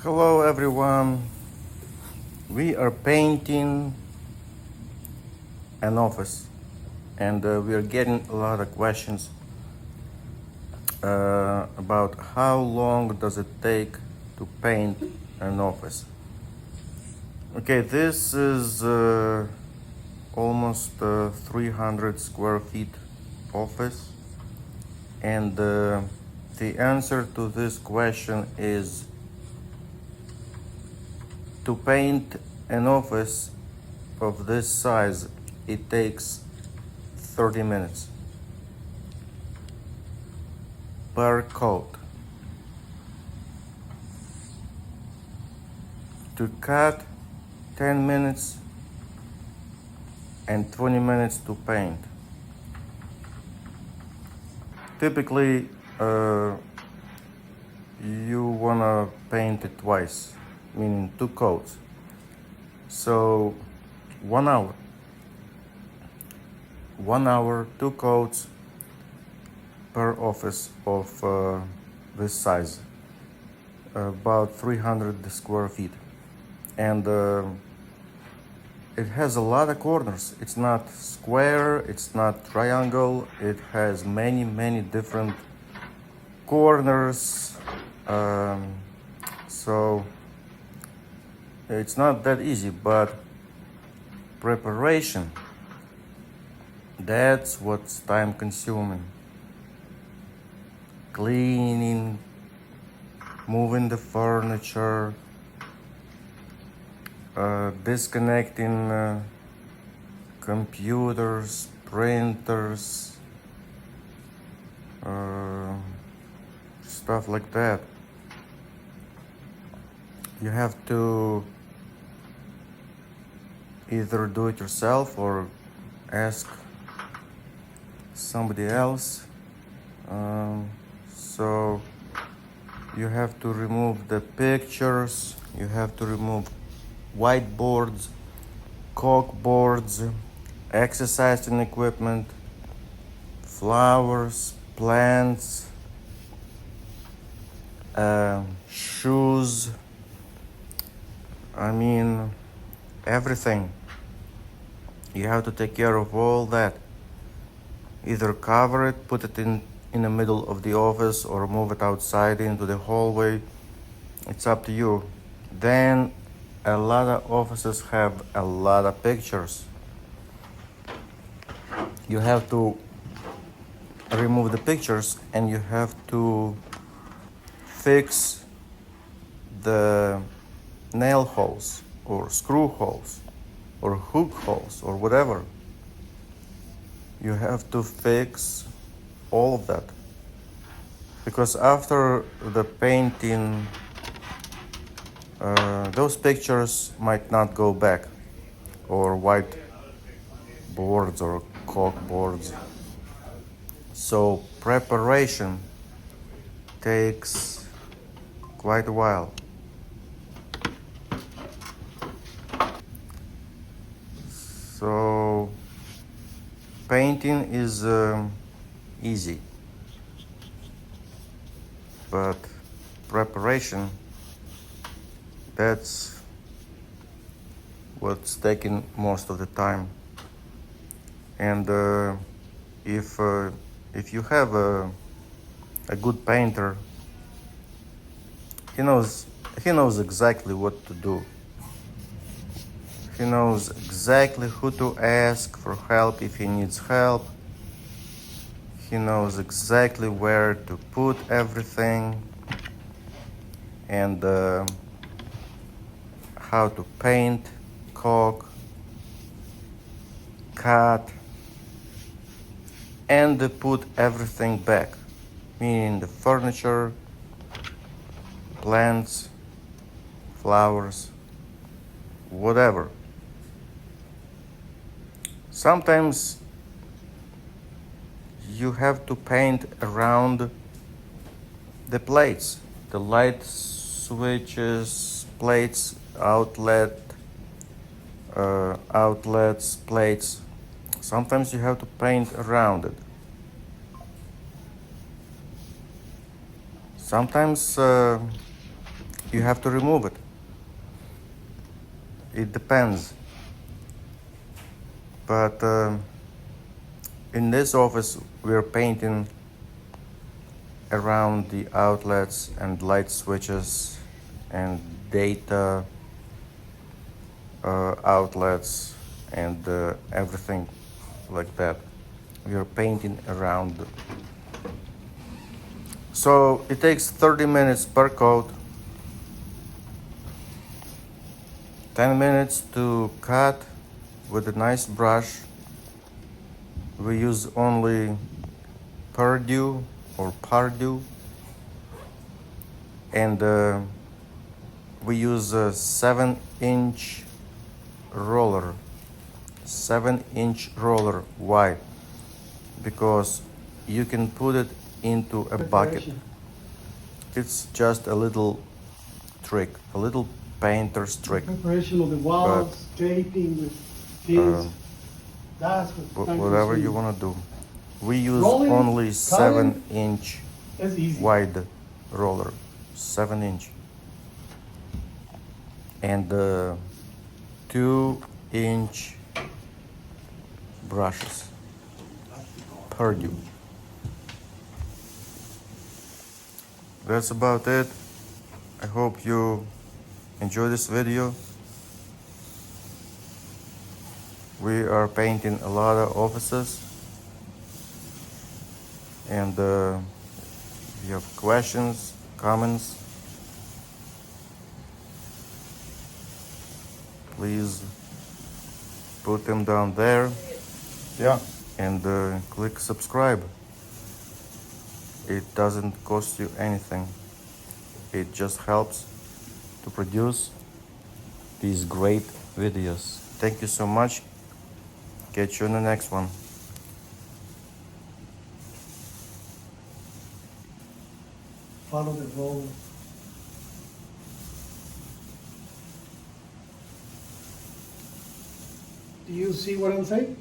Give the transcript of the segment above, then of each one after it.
Hello everyone. We are painting an office and we are getting a lot of questions about how long does it take to paint an office. Okay, this is almost 300 square feet office, and the answer to this question is to paint an office of this size, it takes 30 minutes per coat. To cut, 10 minutes and 20 minutes to paint. Typically, you wanna paint it twice, meaning 2 coats. So 1 hour. 1 hour, 2 coats per office of this size, about 300 square feet. And it has a lot of corners. It's not square, it's not triangle, it has many different corners. So it's not that easy, but preparation, that's what's time consuming. Cleaning, moving the furniture, disconnecting computers, printers, stuff like that. You have to either do it yourself or ask somebody else. So you have to remove the pictures, you have to remove whiteboards, cork boards, exercising equipment, flowers, plants, shoes, everything. You have to take care of all that. Either cover it, put it in the middle of the office, or move it outside into the hallway. It's up to you. Then a lot of offices have a lot of pictures. You have to remove the pictures and you have to fix the nail holes or screw holes or hook holes or whatever. You have to fix all of that, because after the painting, those pictures might not go back, or white boards or cork boards. So preparation takes quite a while. So painting is easy, but preparation, that's what's taking most of the time. And if you have a good painter, he knows exactly what to do. He knows exactly who to ask for help if he needs help. He knows exactly where to put everything and how to paint, caulk, cut, and put everything back, meaning the furniture, plants, flowers, whatever. Sometimes you have to paint around the plates, the light switches, plates, outlets, plates. Sometimes you have to paint around it. Sometimes you have to remove it. It depends. But in this office, we're painting around the outlets and light switches and data outlets and everything like that. We are painting around. So it takes 30 minutes per coat, 10 minutes to cut with a nice brush. We use only Purdue or Pardue, and we use a 7-inch roller. 7-inch roller. Why? Because you can put it into a bucket. It's just a little trick, a little painter's trick. Preparation of the walls, draping with pins. That's what Whatever you want to do. We use rolling, only cutting, 7-inch that's easy. wide roller, 7-inch, and 2-inch brushes, Purdue. That's about it. I hope you enjoy this video. We are painting a lot of offices, and if you have questions, comments, please put them down there. Yeah, and click subscribe. It doesn't cost you anything. It just helps to produce these great videos. Thank you so much. Catch you in the next one. Follow the roll. Do you see what I'm saying?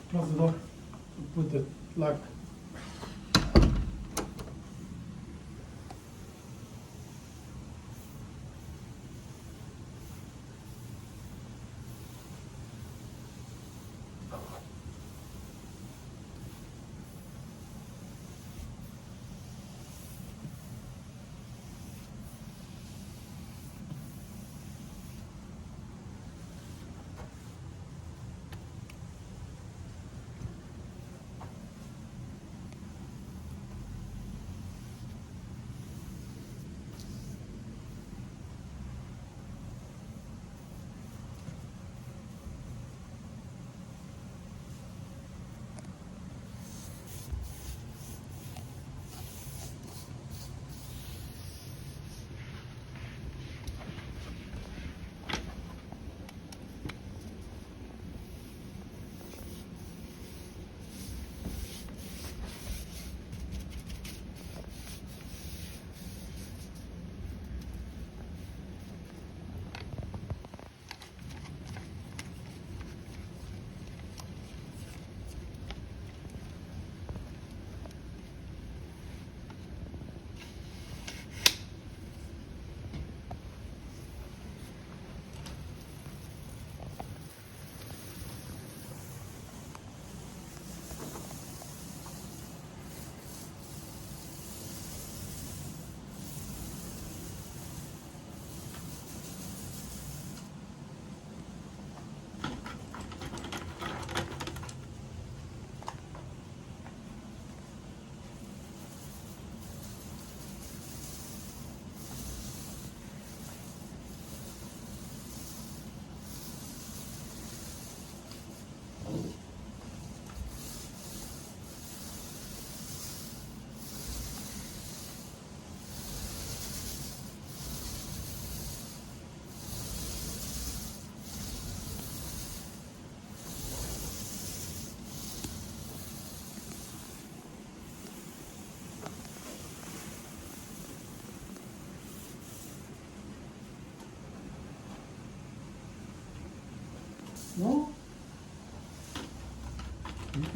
Close the door. Put the lock.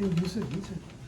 think you said.